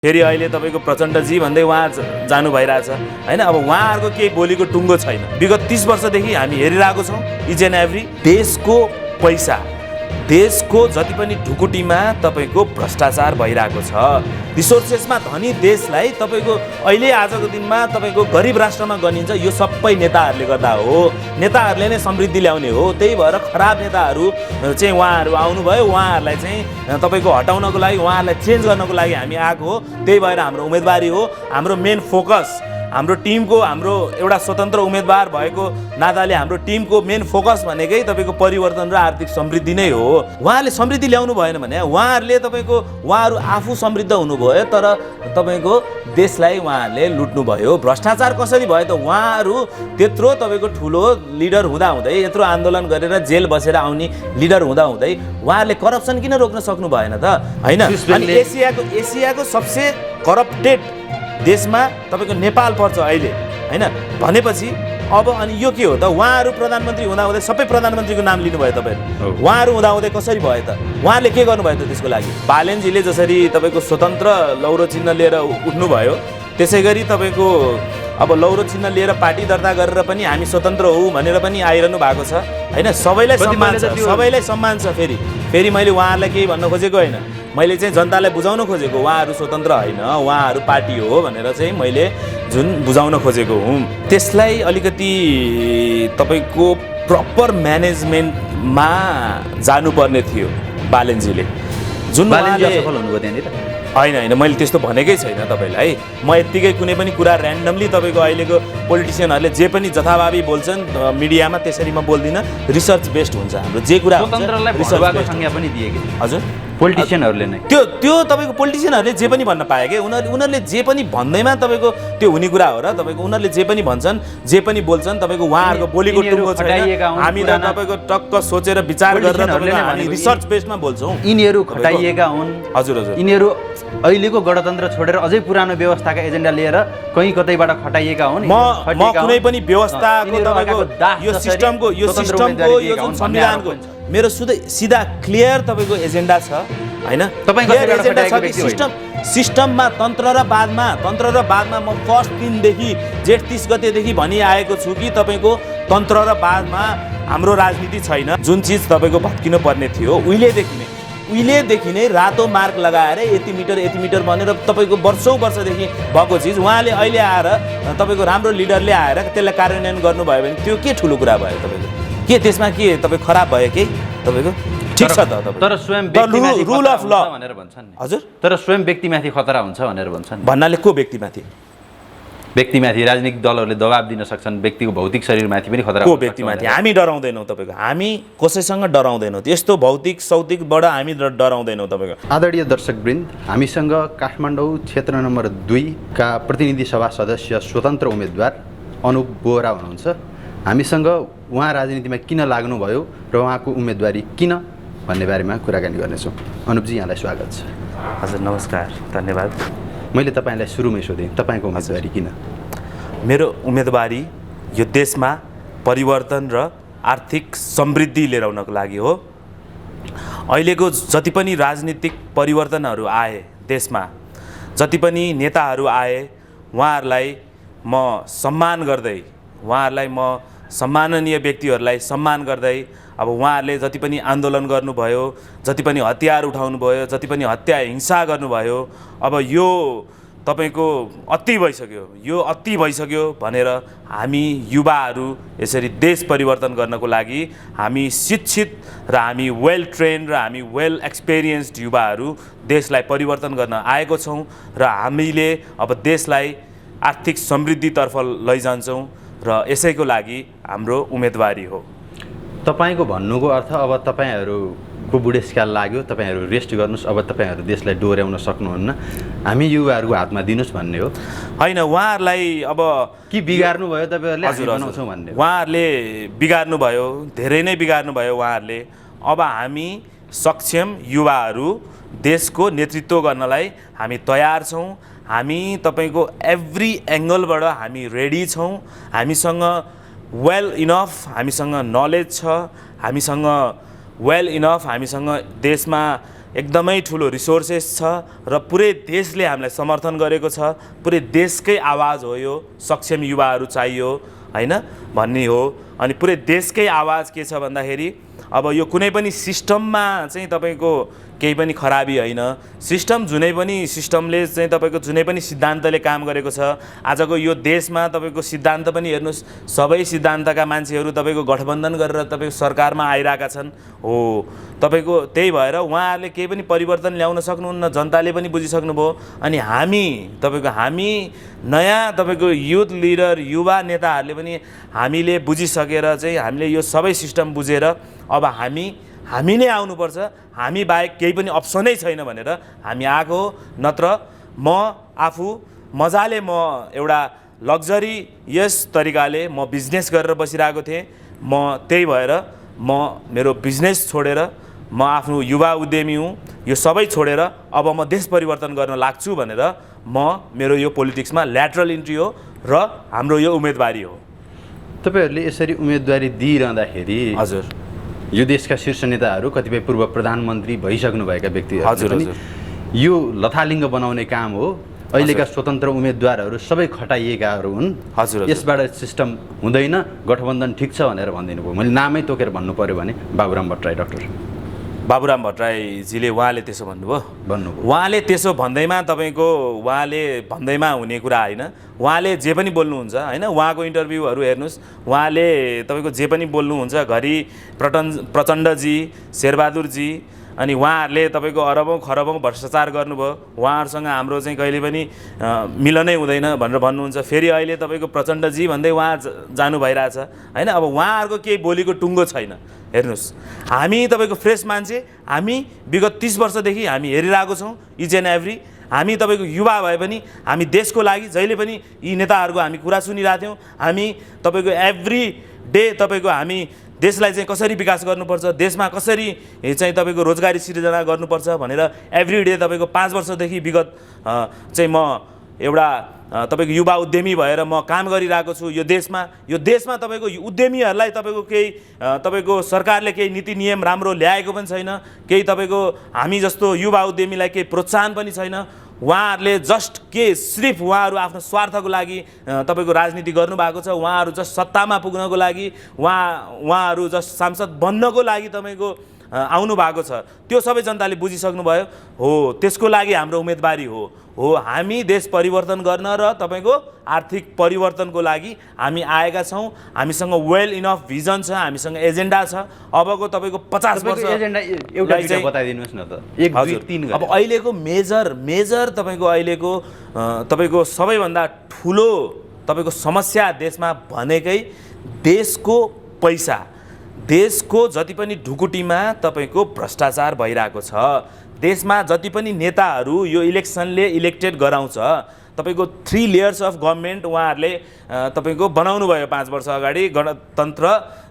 फेरि अहिले तपाईँको प्रचण्डजी भन्दै उहाँ जानु भइरहेछ होइन। अब उहाँहरूको केही बोलीको टुङ्गो छैन। विगत 30 वर्षदेखि हामी हेरिरहेको छौँ इच एन्ड एभ्री देशको पैसा, देशको जति पनि ढुकुटीमा तपाईँको भ्रष्टाचार भइरहेको छ। रिसोर्सेसमा धनी देशलाई तपाईँको अहिले आजको दिनमा तपाईँको गरिब राष्ट्रमा गनिन्छ। यो सबै नेताहरूले गर्दा हो, नेताहरूले नै समृद्धि ल्याउने हो। त्यही भएर खराब नेताहरू चाहिँ उहाँहरू आउनुभयो, उहाँहरूलाई चाहिँ तपाईँको हटाउनको लागि, उहाँहरूलाई चेन्ज गर्नको लागि हामी आएको हो। त्यही भएर हाम्रो उम्मेदवारी हो, हाम्रो मेन फोकस, हाम्रो टिमको, हाम्रो एउटा स्वतन्त्र उम्मेदवार भएको नाताले हाम्रो टिमको मेन फोकस भनेकै तपाईँको परिवर्तन र आर्थिक समृद्धि नै हो। उहाँहरूले समृद्धि ल्याउनु भएन भने उहाँहरूले तपाईँको उहाँहरू आफू समृद्ध हुनुभयो, तर तपाईँको देशलाई उहाँहरूले लुट्नुभयो। भ्रष्टाचार कसरी भयो त? उहाँहरू त्यत्रो तपाईँको ठुलो लिडर हुँदाहुँदै, यत्रो आन्दोलन गरेर जेल बसेर आउने लिडर हुँदाहुँदै उहाँहरूले करप्सन किन रोक्न सक्नु भएन त? होइन। अनि एसियाको सबसे करप्टेड देशमा तपाईँको नेपाल पर्छ अहिले होइन। भनेपछि अब अनि यो के हो त? उहाँहरू प्रधानमन्त्री हुँदाहुँदै सबै प्रधानमन्त्रीको नाम लिनुभयो तपाईँहरू। उहाँहरू हुँदाहुँदै कसरी भयो त? उहाँहरूले के गर्नुभयो त त्यसको लागि? बालेनजीले जसरी तपाईँको स्वतन्त्र लौरो चिन्ह लिएर उठ्नुभयो, त्यसै गरी तपाईँको अब लौरो चिन्ह लिएर पार्टी दर्ता गरेर पनि हामी स्वतन्त्र हौँ भनेर पनि आइरहनु भएको छ होइन। सबैलाई सम्मान छ, सबैलाई सम्मान छ। फेरि मैले उहाँहरूलाई केही भन्न खोजेको होइन, मैले चाहिँ जनतालाई बुझाउन खोजेको उहाँहरू स्वतन्त्र होइन, उहाँहरू पार्टी हो भनेर चाहिँ मैले जुन बुझाउन खोजेको हुँ। त्यसलाई अलिकति तपाईँको प्रपर म्यानेजमेन्टमा जानुपर्ने थियो बालेनजीले। जुन सफल हुनुभयो त्यहाँनिर होइन, मैले त्यस्तो भनेकै छैन तपाईँलाई। म यत्तिकै कुनै पनि कुरा ऱ्यान्डमली तपाईँको अहिलेको पोलिटिसियनहरूले जे पनि जथाभावी बोल्छन् मिडियामा, त्यसरी म बोल्दिनँ। रिसर्च बेस्ड हुन्छ हाम्रो जे कुरा स्वतन्त्रलाई संज्ञा पनि दिए कि हजुर पोलिटिसियनहरूले नै त्यो तपाईँको पोलिटिसियनहरूले जे पनि भन्न पाए कि उनीहरूले जे पनि भन्दैमा तपाईँको त्यो हुने कुरा हो र। तपाईँको उनीहरूले जे पनि भन्छन्, जे पनि बोल्छन्, तपाईँको उहाँहरूको बोलीको टुङ्गो छैन। हामी त तपाईँको टक्क सोचेर विचार गरेर हामी रिसर्च बेस्डमा बोल्छौँ। यिनीहरू खटाइएका हुन्। हजुर हजुर। यिनीहरू अहिलेको गणतन्त्र छोडेर अझै पुरानो व्यवस्थाका एजेन्डा लिएर कहीँ कतैबाट खटाइएका हुन्। म कुनै पनि व्यवस्थाको तपाईँको यो सिस्टमको यो जुन संविधानको मेरो सिधा क्लियर तपाईँको एजेन्डा छ होइन। सिस्टममा तन्त्र र बादमा म फर्स्ट दिनदेखि जेठ 30 गतेदेखि भनिआएको छु कि तपाईँको तन्त्र र बादमा हाम्रो राजनीति छैन। जुन चिज तपाईँको भत्किनु पर्ने थियो उहिलेदेखि नै रातो मार्क लगाएर यति मिटर भनेर तपाईँको वर्षौँदेखि भएको चिज उहाँले अहिले आएर तपाईँको राम्रो लिडरले आएर त्यसलाई कार्यान्वयन गर्नुभयो भने त्यो के ठुलो कुरा भयो तपाईँको? के त्यसमा के तपाईँ खराब भयो कि तपाईँको? ठिक छ त तपाईँ तर स्वयं व्यक्तिमाथि रुल अफ ल भनेर भन्छन् नि। हजुर, तर स्वयं व्यक्तिमाथि खतरा हुन्छ भनेर भन्छन्। भन्नाले को व्यक्तिमाथि? व्यक्तिमाथि राजनीतिक दलहरूले दबाब दिन सक्छन्, व्यक्तिको भौतिक शरीरमाथि पनि खतरा को व्यक्तिमाथि? हामी डराउँदैनौँ तपाईँको, हामी कसैसँग डराउँदैनौँ। यस्तो भौतिक सौतिकबाट हामी डराउँदैनौँ तपाईँको। आदरणीय दर्शकवृन्द, हामीसँग काठमाडौँ क्षेत्र नम्बर 2 का प्रतिनिधि सभा सदस्य स्वतन्त्र उम्मेदवार अनुप बोहरा हुनुहुन्छ। हामीसँग उहाँ राजनीतिमा किन लाग्नुभयो र उहाँको उम्मेदवारी किन भन्ने बारेमा कुराकानी गर्नेछौँ। अनुपजी, यहाँलाई स्वागत छ। हजुर नमस्कार, धन्यवाद। मैले तपाईँलाई सुरुमै सोधेँ तपाईँको उम्मेदवारी किन? मेरो उम्मेदवारी यो देशमा परिवर्तन र आर्थिक समृद्धि लिएर आउनको लागि हो। अहिलेको जति पनि राजनीतिक परिवर्तनहरू आए देशमा, जति पनि नेताहरू आए, उहाँहरूलाई म सम्मान गर्दै, उहाँहरूलाई म सम्माननीय व्यक्तिहरूलाई सम्मान गर्दै, अब उहाँहरूले जति पनि आन्दोलन गर्नुभयो, जति पनि हतियार उठाउनुभयो, जति पनि हत्या हिंसा गर्नुभयो, अब यो तपाईँको अति भइसक्यो भनेर हामी युवाहरू यसरी देश परिवर्तन गर्नको लागि हामी शिक्षित र हामी वेल ट्रेन्ड र हामी वेल एक्सपिरियन्स्ड युवाहरू देशलाई परिवर्तन गर्न आएको छौँ र हामीले अब देशलाई आर्थिक समृद्धितर्फ लैजान्छौँ र यसैको लागि हाम्रो उम्मेदवारी हो। तपाईँको भन्नुको अर्थ अब तपाईँहरूको बुढेसकाल लाग्यो, तपाईँहरू रेस्ट गर्नुहोस्, अब तपाईँहरू देशलाई डोर्याउन सक्नुहुन्न, हामी युवाहरूको हातमा दिनुहोस् भन्ने हो? होइन, उहाँहरूलाई अब कि बिगार्नु भयो तपाईँहरूले? हजुर बनाउँछौँ भन्ने। उहाँहरूले बिगार्नु भयो, धेरै नै बिगार्नु भयो उहाँहरूले। अब हामी सक्षम युवाहरू देशको नेतृत्व गर्नलाई हामी तयार छौँ। हामी तपाईँको एभ्री एङ्गलबाट हामी रेडी छौँ। हामीसँग वेल इनफ हामीसँग नलेज छ, हामीसँग वेल इनफ हामीसँग देशमा एकदमै ठुलो रिसोर्सेस छ र पुरै देशले हामीलाई समर्थन गरेको छ। पुरै देशकै आवाज हो यो, सक्षम युवाहरू चाहियो हैन भन्ने हो। अनि पुरै देशकै आवाज के छ भन्दाखेरि अब यो कुनै पनि सिस्टममा चाहिँ तपाईँको केही पनि खराबी होइन। सिस्टम जुनै पनि सिस्टमले चाहिँ तपाईँको जुनै पनि सिद्धान्तले काम गरेको छ। आजको यो देशमा तपाईँको सिद्धान्त पनि हेर्नुहोस्, सबै सिद्धान्तका मान्छेहरू तपाईँको गठबन्धन गरेर तपाईँको सरकारमा आइरहेका छन् हो। तपाईँको त्यही भएर उहाँहरूले केही पनि परिवर्तन ल्याउन सक्नुहुन्न, जनताले पनि बुझिसक्नुभयो। अनि हामी नयाँ तपाईँको युथ लिडर, युवा नेताहरूले पनि हामीले बुझिसकेर चाहिँ हामीले यो सबै सिस्टम बुझेर अब हामी नै आउनुपर्छ, हामी बाहेक केही पनि अप्सनै छैन भनेर हामी आएको हो। नत्र म आफू मजाले म एउटा लग्जरी यस तरिकाले म बिजनेस गरेर बसिरहेको थिएँ। म त्यही भएर मेरो बिजनेस छोडेर म आफ्नो युवा उद्यमी हुँ, यो सबै छोडेर अब म देश परिवर्तन गर्न लाग्छु भनेर मेरो यो पोलिटिक्समा ल्याटरल इन्ट्री हो र हाम्रो यो उम्मेदवारी हो। तपाईँहरूले यसरी उम्मेदवारी दिइरहँदाखेरि हजुर यो देशका शीर्ष नेताहरू, कतिपय पूर्व प्रधानमन्त्री भइसक्नुभएका व्यक्तिहरू पनि यो लथालिङ्ग बनाउने काम हो। अहिलेका स्वतन्त्र उम्मेदवारहरू सबै खटाइएकाहरू हुन्। हजुर यसबाट सिस्टम हुँदैन, गठबन्धन ठिक छ भनेर भनिदिनु भयो। मैले नामै तोकेर भन्नु पर्यो भने बाबुराम भट्टराई, डाक्टर बाबुराम भट्टराईजीले उहाँले त्यसो भन्नुभयो। उहाँले त्यसो भन्दैमा तपाईँको उहाँले भन्दैमा हुने कुरा होइन, उहाँले जे पनि बोल्नुहुन्छ होइन। उहाँको इन्टरभ्यूहरू हेर्नुहोस्, उहाँले तपाईँको जे पनि बोल्नुहुन्छ, घरि प्रचण्डजी, शेरबहादुरजी, अनि उहाँहरूले तपाईँको अरबौँ खरबौँ भ्रष्टाचार गर्नुभयो, उहाँहरूसँग हाम्रो चाहिँ कहिले पनि मिलनै हुँदैन भनेर भन्नुहुन्छ। फेरि अहिले तपाईँको प्रचण्डजी भन्दै उहाँ जानु भइरहेछ होइन। अब उहाँहरूको केही बोलीको टुङ्गो छैन। हेर्नुहोस्, हामी तपाईँको फ्रेस मान्छे, हामी विगत 30 वर्षदेखि हामी हेरिरहेको छौँ इच एन्ड एभ्री। हामी तपाईँको युवा भए पनि हामी देशको लागि जहिले पनि यी नेताहरूको हामी कुरा सुनिरहेको थियौँ। हामी तपाईँको एभ्री डे तपाईँको हामी देशलाई चाहिँ कसरी विकास गर्नुपर्छ, देशमा कसरी चाहिँ तपाईँको रोजगारी सिर्जना गर्नुपर्छ भनेर एभ्री डे तपाईँको 5 वर्षदेखि विगत चाहिँ म एउटा तपाईँको युवा उद्यमी भएर म काम गरिरहेको छु यो देशमा तपाईँको उद्यमीहरूलाई तपाईँको केही तपाईँको सरकारले केही नीति नियम राम्रो ल्याएको पनि छैन। केही तपाईँको हामी जस्तो युवा उद्यमीलाई केही प्रोत्साहन पनि छैन। उहाँहरूले जस्ट सिर्फ उहाँहरू आफ्नो स्वार्थको लागि तपाईँको राजनीति गर्नुभएको छ। उहाँहरू जस्ट सत्तामा पुग्नको लागि, उहाँहरू जस्ट सांसद बन्नको लागि तपाईँको आउनु भएको छ। त्यो सबै जनताले बुझिसक्नुभयो हो। त्यसको लागि हाम्रो उम्मेदवारी हो। हामी देश परिवर्तन गर्न र तपाईँको आर्थिक परिवर्तनको लागि हामी आएका छौँ। हामीसँग वेल इनफ भिजन छ, हामीसँग एजेन्डा छ। अबको तपाईँको 50 वर्ष एजेन्डा एउटा बताइदिनुहोस् न त। 1 2 3 अब अहिलेको मेजर तपाईँको अहिलेको तपाईँको सबैभन्दा ठुलो तपाईँको समस्या देशमा भनेकै देशको पैसा, देशको जति पनि ढुकुटीमा तपाईँको भ्रष्टाचार भइरहेको छ। देशमा जति पनि नेताहरू यो इलेक्सनले इलेक्टेड गराउँछ, तपाईँको 3 लेयर्स अफ गभर्मेन्ट उहाँहरूले तपाईँको बनाउनु भयो 5 वर्ष अगाडि। गणतन्त्र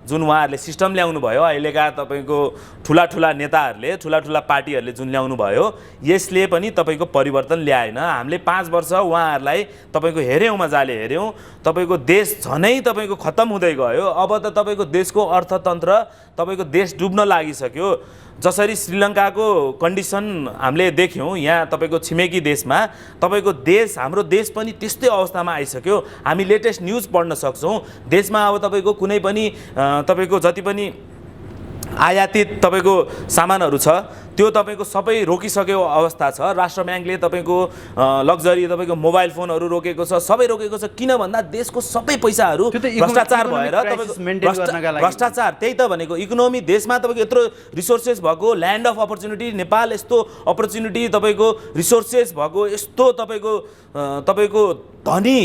जुन उहाँहरूले सिस्टम ल्याउनु भयो, अहिलेका तपाईँको ठुला नेताहरूले, ठुला पार्टीहरूले जुन ल्याउनु भयो, यसले पनि तपाईँको परिवर्तन ल्याएन। हामीले 5 वर्ष उहाँहरूलाई तपाईँको हेऱ्यौँ, मजाले हेऱ्यौँ। तपाईँको देश झनै तपाईँको खत्तम हुँदै गयो। अब त तपाईँको देशको अर्थतन्त्र, तपाईँको देश डुब्न लागिसक्यो। जसरी श्रीलङ्काको कन्डिसन हामीले देख्यौँ, यहाँ तपाईँको छिमेकी देशमा तपाईँको हाम्रो देश पनि त्यस्तै अवस्थामा आइसक्यो। हामी लेटेस्ट न्युज पढ्न सक्छौँ। देशमा अब तपाईँको कुनै पनि तपाईँको जति पनि आयातित तपाईँको सामानहरू छ त्यो तपाईँको सबै रोकिसकेको अवस्था छ। राष्ट्र ब्याङ्कले तपाईँको लग्जरी तपाईँको मोबाइल फोनहरू रोकेको छ, सबै रोकेको छ। किन भन्दा देशको सबै पैसाहरू भ्रष्टाचार भएर तपाईँको भ्रष्टाचार, त्यही त भनेको इकोनोमी देशमा तपाईँको यत्रो रिसोर्सेस भएको, ल्यान्ड अफ अपर्च्युनिटी, नेपाल यस्तो अपर्च्युनिटी तपाईँको रिसोर्सेस भएको, यस्तो तपाईँको धनी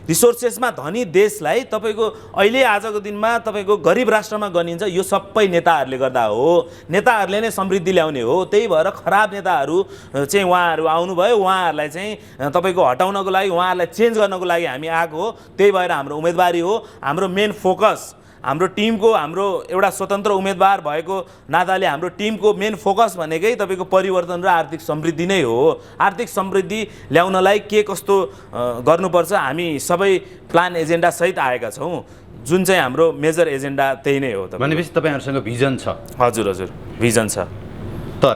रिसोर्सेसमा धनी देशलाई तपाईँको अहिले आजको दिनमा तपाईँको गरिब राष्ट्रमा गनिन्छ। यो सबै नेताहरूले गर्दा हो। नेताहरूले नै समृद्धि ल्याउने हो। त्यही भएर खराब नेताहरू चाहिँ उहाँहरू आउनुभयो। उहाँहरूलाई चाहिँ तपाईँको हटाउनको लागि, उहाँहरूलाई चेन्ज गर्नको लागि हामी आएको हो। त्यही भएर हाम्रो उम्मेदवारी हो। हाम्रो मेन फोकस, हाम्रो टिमको, हाम्रो एउटा स्वतन्त्र उम्मेदवार भएको नाताले हाम्रो टिमको मेन फोकस भनेकै तपाईँको परिवर्तन र आर्थिक समृद्धि नै हो। आर्थिक समृद्धि ल्याउनलाई के कस्तो गर्नुपर्छ हामी सबै प्लान एजेन्डा सहित आएका छौँ। जुन चाहिँ हाम्रो मेजर एजेन्डा त्यही नै हो। भनेपछि तपाईँहरूसँग भिजन छ? हजुर भिजन छ। तर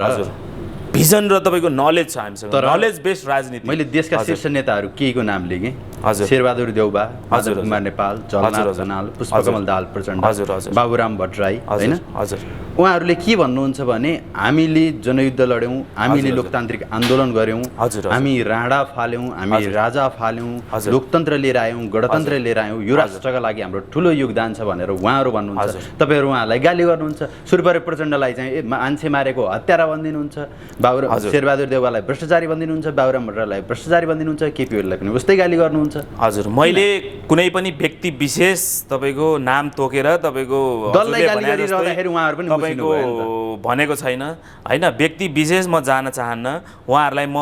भिजन र तपाईँको नलेज छ हामीसँग, तर नलेज बेस्ड राजनीति। मैले देशका शीर्ष नेताहरू केहीको नाम लिएँ। हजुर। शेरबहादुर देउबा, हजुर, कुमार नेपाल, झलनाथ खनाल, पुष्पकमल दाहाल प्रचण्ड, हजुर, हजुर। बाबुराम भट्टराई, होइन? हजुर। उहाँहरूले के भन्नुहुन्छ भने हामीले जनयुद्ध लड्यौँ, हामीले हजुर। लोकतान्त्रिक आन्दोलन गऱ्यौँ, हजुर। हामी राणा फाल्यौँ, हामी हजुर। राजा फाल्यौँ, हजुर। लोकतन्त्र लिएर आयौँ, गणतन्त्र लिएर आयौँ, यो राष्ट्रका लागि हाम्रो ठुलो योगदान छ भनेर उहाँहरू भन्नुहुन्छ। हजुर। तपाईँहरू उहाँलाई गाली गर्नुहुन्छ। सूर्यप्रताप प्रचण्डलाई चाहिँ मान्छे मारेको हत्यारा भनिदिनुहुन्छ, हजुर। शेरबहादुर देउवालाई भ्रष्टाचारी भनिदिनुहुन्छ, बाबुराम भट्टराईलाई भ्रष्टाचारी भनिदिनुहुन्छ, केपी ओलीलाई पनि उस्तै गाली गर्नुहुन्छ। हजुर, मैले कुनै पनि व्यक्ति विशेष तपाईँको नाम तोकेर तपाईँको दललाई हजुरले गाली भने गरिरहँदाखेरि उहाँहरू पनि तपाईँको मुसिनु भयो नि भनेको छैन होइन। व्यक्ति विशेष म जान चाहन्न, उहाँहरूलाई म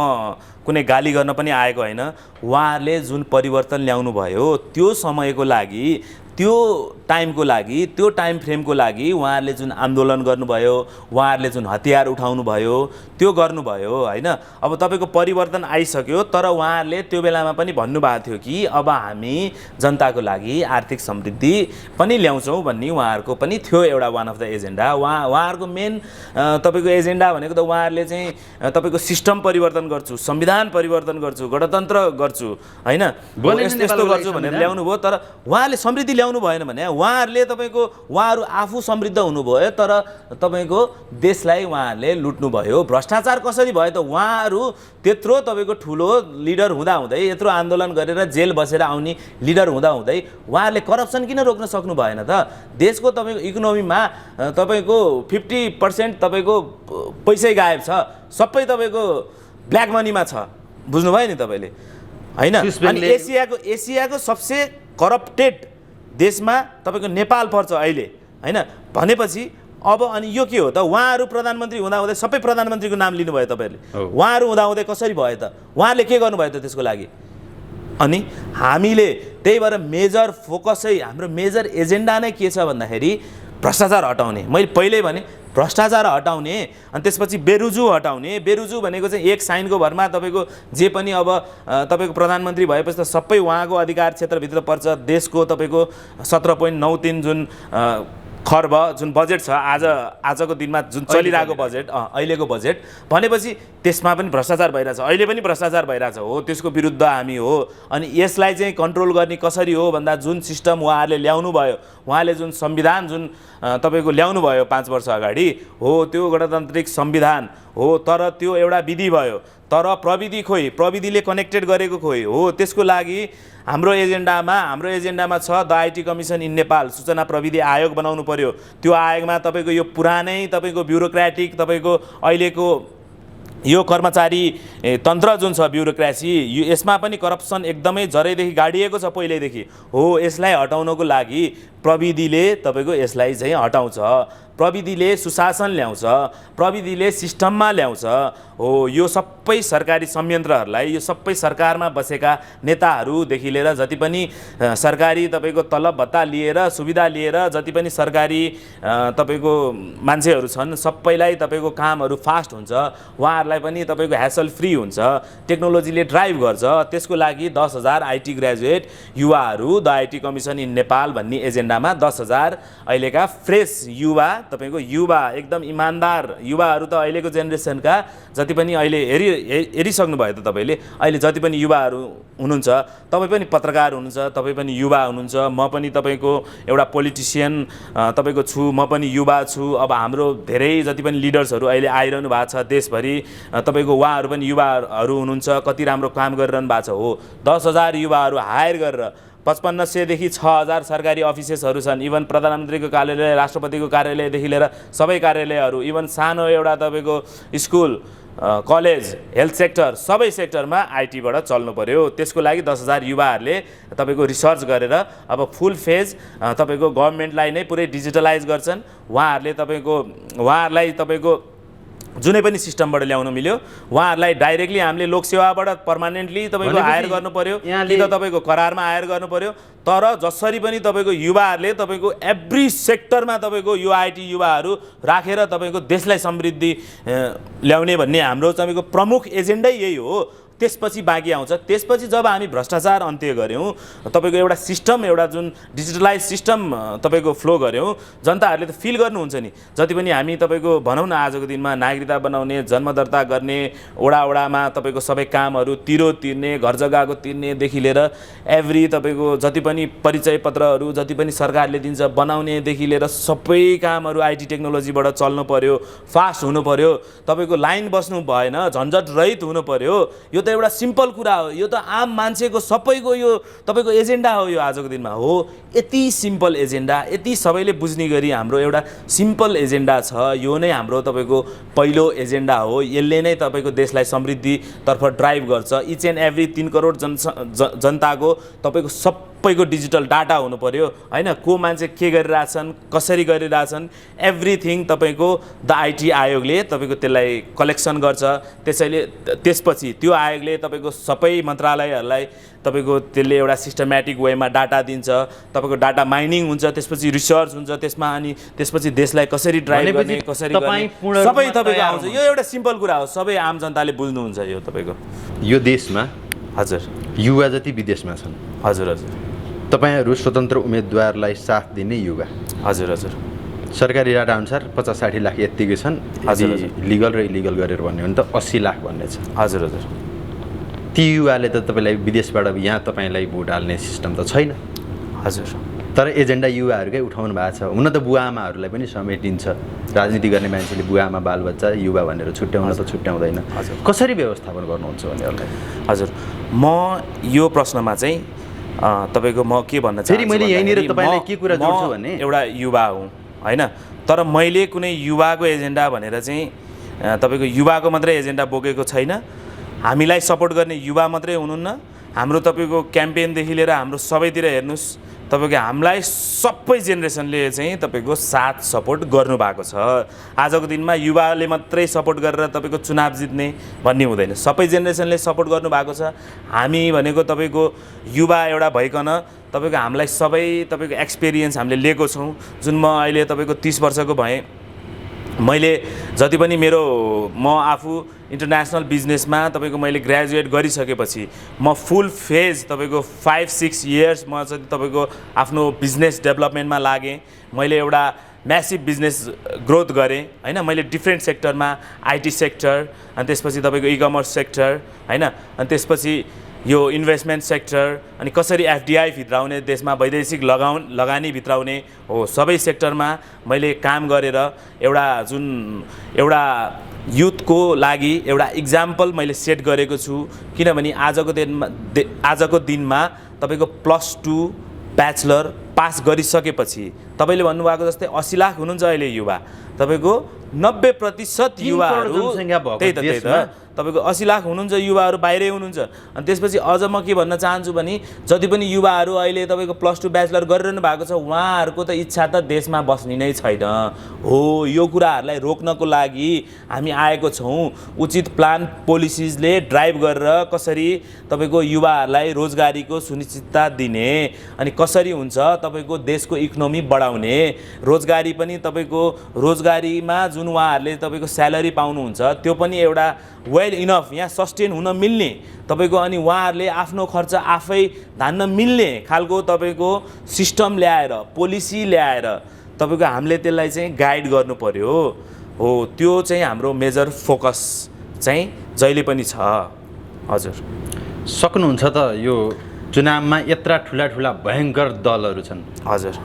कुनै गाली गर्न पनि आएको होइन। उहाँहरूले जुन परिवर्तन ल्याउनु भयो त्यो समयको लागि, त्यो टाइमको लागि, त्यो टाइम फ्रेमको लागि उहाँहरूले जुन आन्दोलन गर्नुभयो, उहाँहरूले जुन हतियार उठाउनु भयो, त्यो गर्नुभयो होइन। अब तपाईँको परिवर्तन आइसक्यो, तर उहाँहरूले त्यो बेलामा पनि भन्नुभएको थियो कि अब हामी जनताको लागि आर्थिक समृद्धि पनि ल्याउँछौँ भन्ने उहाँहरूको पनि थियो एउटा वान अफ द एजेन्डा। उहाँहरूको मेन तपाईँको एजेन्डा भनेको त उहाँहरूले चाहिँ तपाईँको सिस्टम परिवर्तन गर्छु, संविधान परिवर्तन गर्छु, गणतन्त्र गर्छु होइन, यस्तो गर्छु भनेर ल्याउनु भयो। तर उहाँले समृद्धि ल्याउनु भएन भने उहाँहरूले तपाईँको उहाँहरू आफू समृद्ध हुनुभयो, तर तपाईँको देशलाई उहाँहरूले लुट्नुभयो। भ्रष्टाचार कसरी भयो त? उहाँहरू त्यत्रो तपाईँको ठुलो लिडर हुँदाहुँदै, यत्रो आन्दोलन गरेर जेल बसेर आउने लिडर हुँदाहुँदै उहाँहरूले करप्सन किन रोक्न सक्नु भएन त? देशको तपाईँको इकोनोमीमा तपाईँको 50% तपाईँको पैसै गायब छ, सबै तपाईँको ब्ल्याक मनीमा छ, बुझ्नुभयो नि तपाईँले होइन। अनि एसियाको सबसे करप्टेड देशमा तपाईँको नेपाल पर्छ अहिले होइन। भनेपछि अब अनि यो के हो त? उहाँहरू प्रधानमन्त्री हुँदाहुँदै सबै प्रधानमन्त्रीको नाम लिनुभयो तपाईँहरूले। उहाँहरू हुँदाहुँदै कसरी भयो त? उहाँहरूले के गर्नुभयो त त्यसको लागि? अनि हामीले त्यही भएर मेजर फोकसै, हाम्रो मेजर एजेन्डा नै के छ भन्दाखेरि भ्रष्टाचार हटाउने। मैले पहिल्यै भने भ्रष्टाचार हटाउने, अनि त्यसपछि बेरुजु हटाउने। बेरुजु भनेको चाहिँ एक साइनको भरमा तपाईँको जे पनि अब तपाईँको प्रधानमन्त्री भएपछि त सबै उहाँको अधिकार क्षेत्रभित्र पर्छ। देशको तपाईँको 17.93 जुन खर्ब जुन बजेट छ, आजको दिनमा जुन चलिरहेको बजेट, अहिलेको बजेट भनेपछि त्यसमा पनि भ्रष्टाचार भइरहेछ, अहिले पनि भ्रष्टाचार भइरहेछ हो। त्यसको विरुद्ध हामी हो। अनि यसलाई चाहिँ कन्ट्रोल गर्ने कसरी हो भन्दा जुन सिस्टम उहाँहरूले ल्याउनु भयो, उहाँले जुन संविधान जुन तपाईँको ल्याउनु भयो 5 वर्ष अगाडि हो, त्यो गणतान्त्रिक संविधान हो, तर त्यो एउटा विधि भयो, तर प्रविधि खोइ, प्रविधिले कनेक्टेड गरेको खोइ हो। त्यसको लागि हाम्रो एजेन्डामा छ the IT commission in Nepal, सूचना प्रविधि आयोग बनाउनु पर्यो। त्यो आयोगमा तपाईँको यो पुरानै तपाईँको ब्युरोक्रेटिक तपाईँको अहिलेको यो कर्मचारी तन्त्र जुन छ ब्युरोक्रेसी, यसमा पनि करप्सन एकदमै जरैदेखि गाडिएको छ पहिल्यैदेखि हो। यसलाई हटाउनको लागि प्रविधिले तपाईँको यसलाई चाहिँ हटाउँछ, प्रविधिले सुशासन ल्याउँछ, प्रविधिले सिस्टममा ल्याउँछ हो। यो सबै सरकारी संयन्त्रहरूलाई, यो सबै सरकारमा बसेका नेताहरूदेखि लिएर जति पनि सरकारी तपाईँको तलब भत्ता लिएर सुविधा लिएर जति पनि सरकारी तपाईँको मान्छेहरू छन्, सबैलाई तपाईँको कामहरू फास्ट हुन्छ, उहाँहरूलाई पनि तपाईँको ह्यासल फ्री हुन्छ, टेक्नोलोजीले ड्राइभ गर्छ। त्यसको लागि 10,000 आइटी ग्रेजुएट युवाहरू the IT commission in Nepal भन्ने एजेन्डामा 10,000 अहिलेका फ्रेस युवा, तपाईँको युवा एकदम इमान्दार युवाहरू त अहिलेको जेनेरेसनका जति पनि अहिले हेरिसक्नु भयो त तपाईँले। अहिले जति पनि युवाहरू हुनुहुन्छ, तपाईँ पनि पत्रकार हुनुहुन्छ, तपाईँ पनि युवा हुनुहुन्छ, म पनि तपाईँको एउटा पोलिटिसियन तपाईँको छु, म पनि युवा छु। अब हाम्रो धेरै जति पनि लिडर्सहरू अहिले आइरहनु भएको छ देशभरि, तपाईँको उहाँहरू पनि युवाहरू हुनुहुन्छ, कति राम्रो काम गरिरहनु भएको छ हो। 10,000 युवाहरू हायर गरेर 5500देखि 6,000 सरकारी अफिसेसहरू छन्। इभन प्रधानमन्त्रीको कार्यालय, राष्ट्रपतिको कार्यालयदेखि लिएर सबै कार्यालयहरू, इभन सानो एउटा तपाईँको स्कुल, कलेज, हेल्थ सेक्टर, सबै सेक्टरमा आइटीबाट चल्नु पर्यो। त्यसको लागि 10,000 युवाहरूले तपाईँको रिसर्च गरेर अब फुल फेज तपाईँको गभर्मेन्टलाई नै पुरै डिजिटलाइज गर्छन्। उहाँहरूलाई तपाईँको जुनै पनि सिस्टमबाट ल्याउन मिल्यो, उहाँहरूलाई डाइरेक्टली हामीले लोकसेवाबाट पर्मानेन्टली तपाईँको हायर गर्नु पर्यो कि त तपाईँको करारमा हायर गर्नु पर्यो। तर जसरी पनि तपाईँको युवाहरूले तपाईँको एभ्री सेक्टरमा तपाईँको यो आइटी युवाहरू राखेर तपाईँको देशलाई समृद्धि ल्याउने भन्ने हाम्रो तपाईँको प्रमुख एजेन्डै यही हो। त्यसपछि बाँकी आउँछ। त्यसपछि जब हामी भ्रष्टाचार अन्त्य गऱ्यौँ, तपाईँको एउटा सिस्टम, एउटा जुन डिजिटलाइज सिस्टम तपाईँको फ्लो गऱ्यौँ, जनताहरूले त फिल गर्नुहुन्छ नि। जति पनि हामी तपाईँको भनौँ न आजको दिनमा नागरिकता बनाउने, जन्म दर्ता गर्ने, वडामा तपाईँको सबै कामहरू तिरो तिर्ने, घर जग्गाको तिर्नेदेखि लिएर एभ्री तपाईँको जति पनि परिचय पत्रहरू जति पनि सरकारले दिन्छ बनाउनेदेखि लिएर सबै कामहरू आइटी टेक्नोलोजीबाट चल्नु पर्यो, फास्ट हुनु पर्यो, तपाईँको लाइन बस्नु भएन, झन्झट रहित हुनु पर्यो। यो त एउटा सिम्पल कुरा हो, यो त आम मान्छेको सबैको यो तपाईँको एजेन्डा हो। यो आजको दिनमा हो यति सिम्पल एजेन्डा, यति सबैले बुझ्ने गरी हाम्रो एउटा सिम्पल एजेन्डा छ। यो नै हाम्रो तपाईँको पहिलो एजेन्डा हो। यसले नै तपाईँको देशलाई समृद्धितर्फ ड्राइभ गर्छ। इच एन्ड एभ्री 3 करोड जनताको तपाईँको सबैको डिजिटल डाटा हुनु पर्यो हैन। को मान्छे के गरिरहेछन्, कसरी गरिरहेछन्, एभ्रिथिङ तपाईँको द आइटी आयोगले तपाईँको त्यसलाई कलेक्सन गर्छ। त्यसपछि त्यो आयोगले तपाईँको सबै मन्त्रालयहरूलाई तपाईँको त्यसले एउटा सिस्टमेटिक वेमा डाटा दिन्छ। तपाईँको डाटा माइनिङ हुन्छ, त्यसपछि रिसर्च हुन्छ त्यसमा, अनि त्यसपछि देशलाई कसरी ड्राइभ गर्ने, कसरी गर्ने, सबै तपाईँको आउँछ। यो एउटा सिम्पल कुरा हो, सबै आम जनताले बुझ्नुहुन्छ यो तपाईँको। यो देशमा हजुर युवा जति विदेशमा छन्, हजुर हजुर, तपाईँहरू स्वतन्त्र उम्मेदवारलाई साथ दिने युवा, हजुर हजुर, सरकारी डाटा अनुसार 50-60 लाख यत्तिकै छन्। हजुर, लिगल र इलिगल गरेर भन्ने हो भने त 80 लाख भन्ने छ। हजुर हजुर, ती युवाले त तपाईँलाई विदेशबाट यहाँ तपाईँलाई भोट हाल्ने सिस्टम त छैन। हजुर, तर एजेन्डा युवाहरूकै उठाउनु भएको छ। हुन त बुवा आमाहरूलाई पनि समेटिन्छ, राजनीति गर्ने मान्छेले बुवा आमा बालबच्चा युवा भनेर छुट्याउन त छुट्याउँदैन। हजुर, कसरी व्यवस्थापन गर्नुहुन्छ भनेहरूलाई? हजुर, म यो प्रश्नमा चाहिँ तपाईँको म के भन्न चाहन्छु, फेरि मैले यहीँनिर तपाईँलाई के कुरा जोड्छु भने एउटा युवा हुँ होइन, तर मैले कुनै युवाको एजेन्डा भनेर चाहिँ तपाईँको युवाको मात्रै एजेन्डा बोकेको छैन। हामीलाई सपोर्ट गर्ने युवा मात्रै हुनुहुन्न, हाम्रो तपाईँको क्याम्पेनदेखि लिएर हाम्रो सबैतिर हेर्नुहोस्, तपाईँको हामीलाई सबै जेनेरेसनले चाहिँ तपाईँको साथ सपोर्ट गर्नुभएको छ। आजको दिनमा युवाले मात्रै सपोर्ट गरेर तपाईँको चुनाव जित्ने भन्ने हुँदैन, सबै जेनेरेसनले सपोर्ट गर्नुभएको छ। हामी भनेको तपाईँको युवा एउटा भइकन तपाईँको हामीलाई सबै तपाईँको एक्सपिरियन्स हामीले लिएको छौँ। जुन म अहिले तपाईँको 30 वर्षको भएँ, मैले जति पनि म आफू इन्टरनेसनल बिजनेसमा तपाईँको मैले ग्रेजुएट गरिसकेपछि म फुल फेज तपाईँको 5-6 इयर्स म चाहिँ तपाईँको आफ्नो बिजनेस डेभलपमेन्टमा लागेँ। मैले एउटा म्यासिभ बिजनेस ग्रोथ गरेँ होइन। मैले डिफ्रेन्ट सेक्टरमा, आइटी सेक्टर, अनि त्यसपछि तपाईँको इकमर्स सेक्टर होइन, अनि त्यसपछि यो इन्भेस्टमेन्ट सेक्टर, अनि कसरी एफडिआई भित्राउने, देशमा वैदेशिक लगानी भित्राउने हो, सबै सेक्टरमा मैले काम गरेर एउटा युथको लागि एउटा इक्जाम्पल मैले सेट गरेको छु। किनभने आजको दिनमा तपाईँको +2 ब्याचलर पास गरिसकेपछि तपाईँले भन्नुभएको जस्तै 80 लाख हुनुहुन्छ अहिले युवा, तपाईँको 90% युवाहरू त्यही त तपाईँको 80 लाख हुनुहुन्छ युवाहरू बाहिरै हुनुहुन्छ। अनि त्यसपछि अझ म के भन्न चाहन्छु भने जति पनि युवाहरू अहिले तपाईँको +2 ब्याचलर गरिरहनु भएको छ, उहाँहरूको त इच्छा त देशमा बस्ने नै छैन हो। यो कुराहरूलाई रोक्नको लागि हामी आएको छौँ। उचित प्लान पोलिसिजले ड्राइभ गरेर कसरी तपाईँको युवाहरूलाई रोजगारीको सुनिश्चितता दिने, अनि कसरी हुन्छ तपाईँको देशको इकोनोमी बढाउने, रोजगारी पनि तपाईँको रोजगारीमा जुन उहाँहरूले तपाईँको स्यालेरी पाउनुहुन्छ त्यो पनि एउटा वेल इनफ यहाँ सस्टेन हुन मिल्ने तपाईँको, अनि उहाँहरूले आफ्नो खर्च आफै धान्न मिल्ने खालको तपाईँको सिस्टम ल्याएर, पोलिसी ल्याएर तपाईँको हामीले त्यसलाई चाहिँ गाइड गर्नु पर्यो हो। त्यो चाहिँ हाम्रो मेजर फोकस चाहिँ जहिले पनि छ। हजुर, सक्नुहुन्छ त यो चुनावमा यत्रा ठुला भयङ्कर दलहरू छन्। हजुर,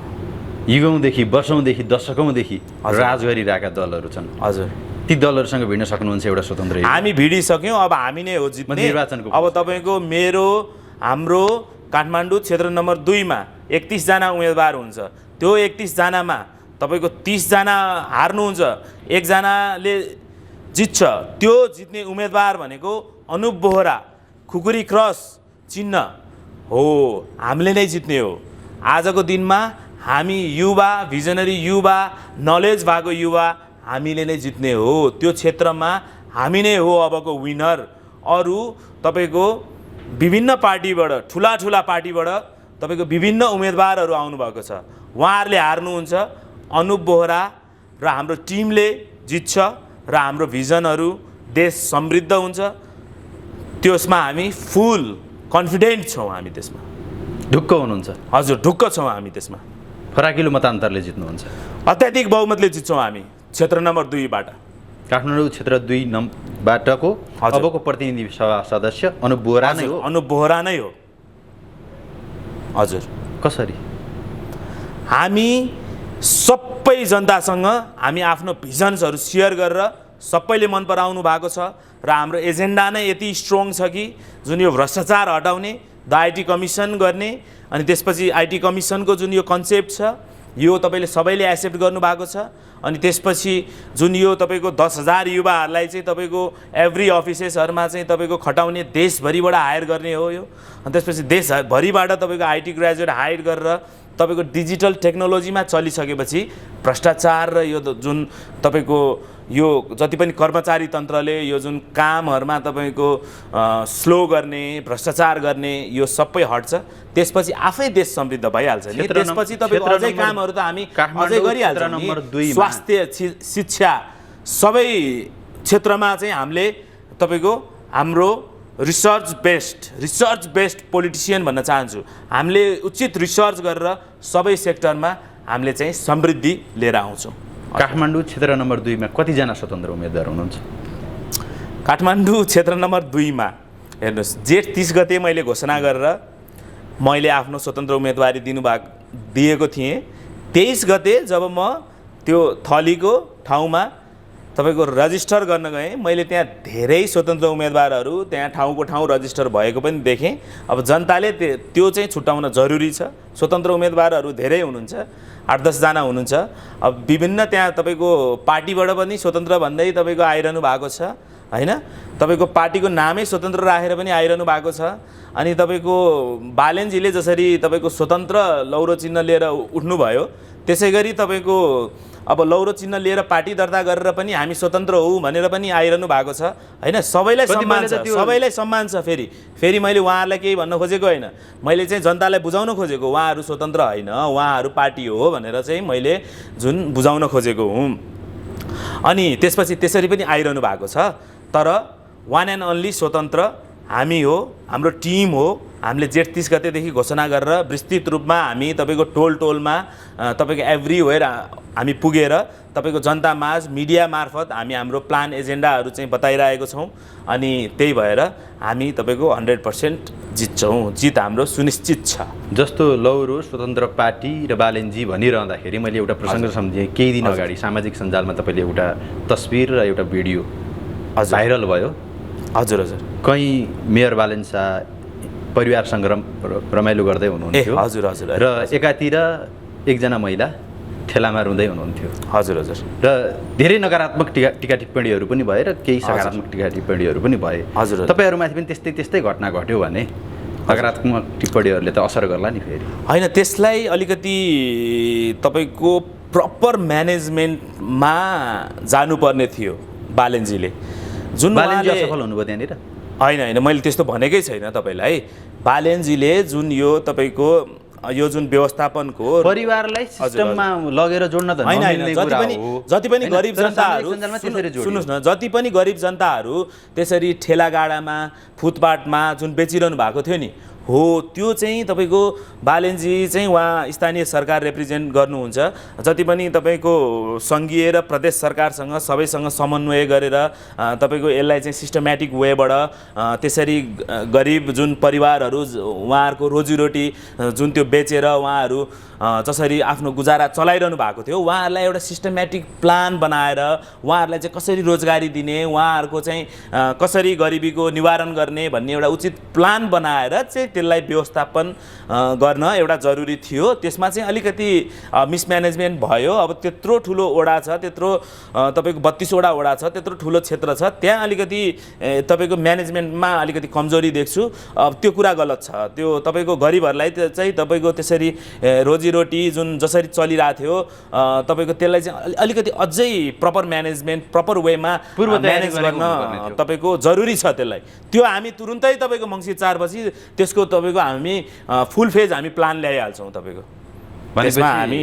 युगौँदेखि वर्षौँदेखि दशकौँदेखि राज गरिरहेका दलहरू छन्। हजुर, ती दलहरूसँग भिड्न सक्नुहुन्छ एउटा स्वतन्त्र? हामी भिडिसक्यौँ, अब हामी नै हो जित्ने निर्वाचनको। अब तपाईँको हाम्रो काठमाडौँ क्षेत्र नम्बर 2 मा 31 जना उम्मेदवार हुन्छ। त्यो 31 जनामा तपाईँको 30 जना हार्नुहुन्छ, 1 जनाले जित्छ। त्यो जित्ने उम्मेदवार भनेको अनुप बोहरा, खुकुरी क्रस चिन्ह हो, हामीले नै जित्ने हो। आजको दिनमा हामी युवा, भिजनरी युवा, नलेज भएको युवा, हामीले नै जित्ने हो। त्यो क्षेत्रमा हामी नै हो अबको विनर। अरू तपाईँको विभिन्न पार्टीबाट, ठुला पार्टीबाट तपाईँको विभिन्न उम्मेदवारहरू आउनुभएको छ, उहाँहरूले हार्नुहुन्छ। अनुप बोहरा र हाम्रो टिमले जित्छ र हाम्रो भिजनहरू, देश समृद्ध हुन्छ। त्यसमा हामी फुल कन्फिडेन्ट छौँ हामी त्यसमा। ढुक्क हुनुहुन्छ? हजुर, ढुक्क छौँ हामी त्यसमा। फराकिलो मतान्तरले जित्नुहुन्छ? अत्याधिक बहुमतले जित्छौँ हामी क्षेत्र नम्बर 2बाट। काठमाडौँ क्षेत्र 2 बाटको अबको प्रतिनिधि सभा सदस्य अनुप बोहरा नै हो? अनुप बोहरा नै हो। हजुर। कसरी? हामी सबै जनतासँग हामी आफ्नो भिजन्सहरू सेयर गरेर सबैले मन पराउनु भएको छ र हाम्रो एजेन्डा नै यति स्ट्रङ छ कि जुन यो भ्रष्टाचार हटाउने, द आइटी कमिसन गर्ने, अनि त्यसपछि आइटी कमिसनको जुन यो कन्सेप्ट छ यो तपाईँले सबैले एक्सेप्ट गर्नुभएको छ। अनि त्यसपछि जुन यो तपाईँको 10,000 युवाहरूलाई चाहिँ तपाईँको एभ्री अफिसेसहरूमा चाहिँ तपाईँको खटाउने, देशभरिबाट हायर गर्ने हो यो। अनि त्यसपछि देशभरिबाट तपाईँको आइटी ग्रेजुएट हायर गरेर तपाईँको डिजिटल टेक्नोलोजीमा चलिसकेपछि भ्रष्टाचार र यो जुन तपाईँको यो जति पनि कर्मचारी तन्त्रले यो जुन कामहरूमा तपाईँको स्लो गर्ने, भ्रष्टाचार गर्ने, यो सबै हट्छ। त्यसपछि आफै देश समृद्ध भइहाल्छ नि। त्यसपछि तपाईँको अझै कामहरू त हामी अझै गरिहाल्छौँ नि। स्वास्थ्य, शिक्षा सबै क्षेत्रमा चाहिँ हामीले तपाईँको हाम्रो रिसर्च बेस्ड पोलिटिसियन भन्न चाहन्छु। हामीले उचित रिसर्च गरेर सबै सेक्टरमा हामीले चाहिँ समृद्धि लिएर आउँछौँ। काठमाडौँ क्षेत्र नम्बर 2 मा कतिजना स्वतन्त्र उम्मेदवार हुनुहुन्छ? काठमाडौँ क्षेत्र नम्बर 2 मा हेर्नुहोस्, जेठ 30 गते मैले घोषणा गरेर मैले आफ्नो स्वतन्त्र उम्मेदवारी दिएको थिएँ। 23 गते जब म त्यो थलीको ठाउँमा तपाईँको रजिस्टर गर्न गएँ, मैले त्यहाँ धेरै स्वतन्त्र उम्मेदवारहरू त्यहाँ ठाउँको ठाउँ रजिस्टर भएको पनि देखेँ। अब जनताले त्यो चाहिँ छुट्याउन जरुरी छ। स्वतन्त्र उम्मेदवारहरू धेरै हुनुहुन्छ, 8-10 जना हुनुहुन्छ। अब विभिन्न त्यहाँ तपाईँको पार्टीबाट पनि स्वतन्त्र भन्दै तपाईँको आइरहनु भएको छ होइन। तपाईँको पार्टीको नामै स्वतन्त्र राखेर पनि आइरहनु भएको छ। अनि तपाईँको बालेनजीले जसरी तपाईँको स्वतन्त्र लौरो चिन्ह लिएर उठ्नुभयो, त्यसै गरी तपाईँको अब लौरो चिन्ह लिएर पार्टी दर्ता गरेर पनि हामी स्वतन्त्र हौँ भनेर पनि आइरहनु भएको छ होइन। सबैलाई सम्मान छ। फेरि मैले उहाँहरूलाई केही भन्न खोजेको होइन, मैले चाहिँ जनतालाई बुझाउन खोजेको उहाँहरू स्वतन्त्र होइन, उहाँहरू पार्टी हो भनेर चाहिँ मैले जुन बुझाउन खोजेको हुँ। अनि त्यसपछि त्यसरी पनि आइरहनु भएको छ। तर वान एन्ड ओन्ली स्वतन्त्र हामी हो, हाम्रो टिम हो। हामीले जेठ 30 गतेदेखि घोषणा गरेर विस्तृत रूपमा हामी तपाईँको टोलमा तपाईँको एभ्रिवेयर हामी पुगेर तपाईँको जनतामाझ मिडिया मार्फत हामी हाम्रो प्लान एजेन्डाहरू चाहिँ बताइरहेको छौँ। अनि त्यही भएर हामी तपाईँको 100% जित्छौँ, जित हाम्रो सुनिश्चित छ। जस्तो लौरो स्वतन्त्र पार्टी र बालेनजी भनिरहँदाखेरि मैले एउटा प्रसङ्ग सम्झेँ। केही दिन अगाडि सामाजिक सञ्जालमा तपाईँले एउटा तस्बिर र एउटा भिडियो भाइरल भयो। हजुर। कहीँ मेयर बालेन शाह परिवारसँग रमाइलो गर्दै हुनुहुन्थ्यो। हजुर। र एकातिर एकजना महिला ठेलामा रुँदै हुनुहुन्थ्यो। हजुर। र धेरै नकारात्मक टिका टिप्पणीहरू पनि भए र केही सकारात्मक टिका टिप्पणीहरू पनि भए। हजुर। तपाईँहरूमाथि पनि त्यस्तै घटना घट्यो भने नकारात्मक टिप्पणीहरूले त असर गर्ला नि फेरि? होइन, त्यसलाई अलिकति तपाईँको प्रपर म्यानेजमेन्टमा जानुपर्ने थियो बालेनजीले। जुन बालेनजी असफल हुनुभयो त्यहाँनिर? होइन, मैले त्यस्तो भनेकै छैन तपाईँलाई। बालेनजीले जुन यो तपाईँको यो जुन व्यवस्थापनको परिवारलाई सिस्टममा लगेर जोड्न त होइन, जति पनि गरिब जनताहरू सुन्नुहोस् न, जति पनि गरिब जनताहरू त्यसरी ठेलागाडामा फुटपाथमा जुन बेचिरहनु भएको थियो नि, हो त्यो चाहिँ तपाईँको बालेनजी चाहिँ उहाँ स्थानीय सरकार रिप्रेजेन्ट गर्नुहुन्छ। जति पनि तपाईँको सङ्घीय र प्रदेश सरकारसँग सबैसँग समन्वय गरेर तपाईँको यसलाई चाहिँ सिस्टमेटिक वेबाट त्यसरी गरिब जुन परिवारहरू उहाँहरूको रोजीरोटी जुन त्यो बेचेर उहाँहरू जसरी आफ्नो गुजारा चलाइरहनु भएको थियो, उहाँहरूलाई एउटा सिस्टमेटिक प्लान बनाएर उहाँहरूलाई चाहिँ कसरी रोजगारी दिने, उहाँहरूको चाहिँ कसरी गरिबीको निवारण गर्ने भन्ने एउटा उचित प्लान बनाएर चाहिँ त्यसलाई व्यवस्थापन गर्न एउटा जरुरी थियो। त्यसमा चाहिँ अलिकति मिसम्यानेजमेन्ट भयो। अब त्यत्रो ठुलो वडा छ, त्यत्रो तपाईँको 32 वटा वडा छ, त्यत्रो ठुलो क्षेत्र छ, त्यहाँ अलिकति तपाईँको म्यानेजमेन्टमा अलिकति कमजोरी देख्छु। अब त्यो कुरा गलत छ। त्यो तपाईँको गरिबहरूलाई चाहिँ तपाईँको त्यसरी रोजीरोटी जुन जसरी चलिरहेको थियो तपाईँको त्यसलाई चाहिँ अलिकति अझै प्रपर म्यानेजमेन्ट प्रपर वेमा म्यानेज गर्न तपाईँको जरुरी छ। त्यसलाई त्यो हामी तुरुन्तै तपाईँको मङ्सिर 4 पछि त्यसको तपाईँको हामी फुल फेज हामी प्लान ल्याइहाल्छौँ। तपाईँको त्यसमा हामी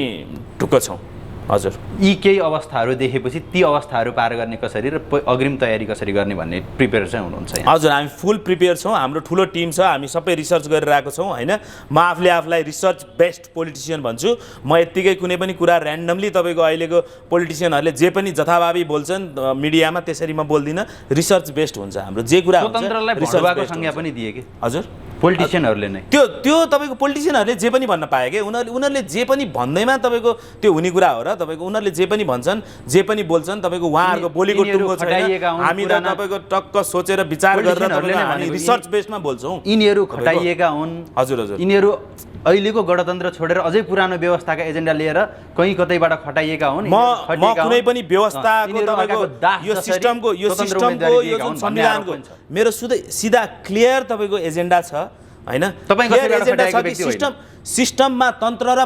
ढुक्क छौँ। हजुर यी केही अवस्थाहरू देखेपछि ती अवस्थाहरू पार गर्ने कसरी र अग्रिम तयारी कसरी गर्ने भन्ने प्रिपेयर चाहिँ हुनुहुन्छ यहाँ? हजुर हामी फुल प्रिपेयर छौँ। हाम्रो ठुलो टिम छ, हामी सबै रिसर्च गरेर आएको छौँ होइन। म आफूलाई रिसर्च बेस्ड पोलिटिसियन भन्छु। म यत्तिकै कुनै पनि कुरा ऱ्यान्डमली तपाईँको अहिलेको पोलिटिसियनहरूले जे पनि जथाभावी बोल्छन् मिडियामा त्यसरी म बोल्दिनँ। रिसर्च बेस्ड हुन्छ हाम्रो जे कुरा हुन्छ। स्वतन्त्रलाई भडुवाको संज्ञा पनि दिए कि हजुर पोलिटिसियनहरूले नै? त्यो तपाईँको पोलिटिसियनहरूले जे पनि भन्न पाए कि उनीहरूले जे पनि भन्दैमा तपाईँको त्यो हुने कुरा हो र। तपाईँको उनीहरूले जे पनि भन्छन् जे पनि बोल्छन् तपाईँको उहाँहरूको बोलीको टुङ्गो छैन। हामी त तपाईँको टक्क सोचेर विचार गरेर हामी रिसर्च बेस्डमा बोल्छौँ। यिनीहरू खटाइएका हुन्। हजुर हजुर यिनीहरू अहिलेको गणतन्त्र छोडेर अझै पुरानो व्यवस्थाका एजेन्डा लिएर कहीँ कतैबाट खटाइएका हुन्। म कुनै पनि व्यवस्थाको तपाईँको यो सिस्टमको यो जुन संविधानको मेरो सिधा क्लियर तपाईँको एजेन्डा छ होइन। सिस्टममा तन्त्र र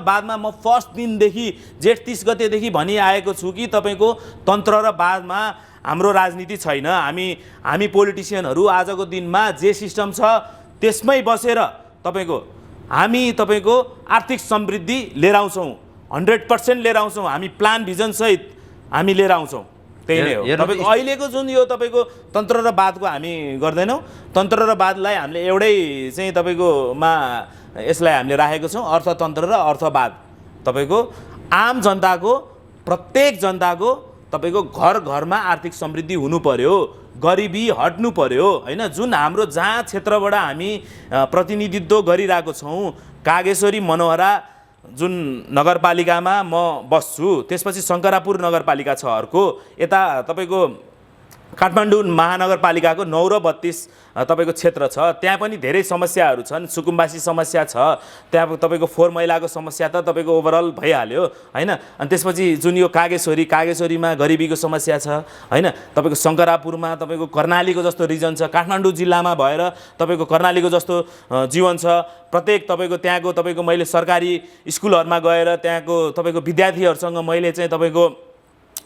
बादमा म फर्स्ट दिनदेखि जेठ 30 गतेदेखि भनिआएको छु कि तपाईँको तन्त्र र बादमा हाम्रो राजनीति छैन। हामी पोलिटिसियनहरू आजको दिनमा जे सिस्टम छ त्यसमै बसेर हामी तपाईँको आर्थिक समृद्धि लिएर आउँछौँ। 100% लिएर आउँछौँ। हामी प्लान भिजन सहित हामी लिएर आउँछौँ। त्यही नै हो तपाईँको अहिलेको जुन यो तपाईँको तन्त्र र वादको हामी गर्दैनौँ। तन्त्र र वादलाई हामीले एउटै चाहिँ तपाईँकोमा यसलाई हामीले राखेको छौँ, अर्थतन्त्र र अर्थवाद। तपाईँको आम जनताको प्रत्येक जनताको तपाईँको घर घरमा आर्थिक समृद्धि हुनु पर्यो, गरिबी हट्नु पर्यो होइन। जुन हाम्रो जहाँ क्षेत्रबाट हामी प्रतिनिधित्व गरिरहेको छौँ, कागेश्वरी मनोहरा जुन नगरपालिकामा म बस्छु, त्यसपछि शङ्करापुर नगरपालिका छ अर्को, यता तपाईँको काठमाडौँ महानगरपालिकाको 9 र 32 तपाईँको क्षेत्र छ। त्यहाँ पनि धेरै समस्याहरू छन्। सुकुम्बासी समस्या छ, त्यहाँ तपाईँको फोहोर मैलाको समस्या त तपाईँको ओभरअल भइहाल्यो होइन। अनि त्यसपछि जुन यो कागेश्वरीमा गरिबीको समस्या छ होइन। तपाईँको शङ्करापुरमा तपाईँको कर्णालीको जस्तो रिजन छ, काठमाडौँ जिल्लामा भएर तपाईँको कर्णालीको जस्तो जीवन छ। प्रत्येक तपाईँको त्यहाँको तपाईँको मैले सरकारी स्कुलहरूमा गएर त्यहाँको तपाईँको विद्यार्थीहरूसँग मैले चाहिँ तपाईँको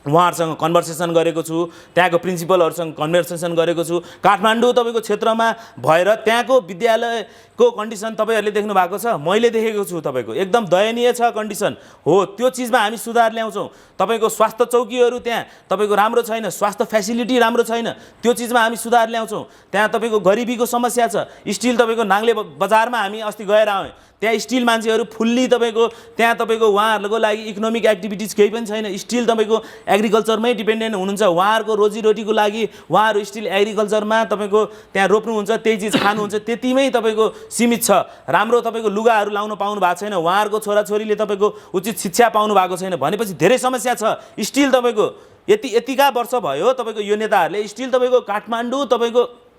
उहाँहरूसँग कन्भर्सेसन गरेको छु, त्यहाँको प्रिन्सिपलहरूसँग कन्भर्सेसन गरेको छु। काठमाडौँ तपाईँको क्षेत्रमा भएर त्यहाँको विद्यालयको कन्डिसन तपाईँहरूले देख्नु भएको छ, मैले देखेको छु। तपाईँको एकदम दयनीय छ कन्डिसन हो। त्यो चिजमा हामी सुधार ल्याउँछौँ। तपाईँको स्वास्थ्य चौकीहरू त्यहाँ तपाईँको राम्रो छैन, स्वास्थ्य फेसिलिटी राम्रो छैन, त्यो चिजमा हामी सुधार ल्याउँछौँ। त्यहाँ तपाईँको गरिबीको समस्या छ। स्टिल तपाईँको नाङ्ले बजारमा हामी अस्ति गएर आयौँ, त्यहाँ स्टिल मान्छेहरू फुल्ली तपाईँको त्यहाँ तपाईँको उहाँहरूको लागि इकोनोमिक एक्टिभिटिज केही पनि छैन। स्टिल तपाईँको एग्रिकल्चरमै डिपेन्डेन्ट हुनुहुन्छ। उहाँहरूको रोजीरोटीको लागि उहाँहरू स्टिल एग्रिकल्चरमा तपाईँको त्यहाँ रोप्नुहुन्छ, त्यही चिज खानुहुन्छ, त्यतिमै तपाईँको सीमित छ। राम्रो तपाईँको लुगाहरू लाउन पाउनु भएको छैन, उहाँहरूको छोराछोरीले तपाईँको उचित शिक्षा पाउनु भएको छैन भनेपछि धेरै समस्या छ। स्टिल तपाईँको यतिका वर्ष भयो तपाईँको यो नेताहरूले स्टिल तपाईँको काठमाडौँ तपाईँको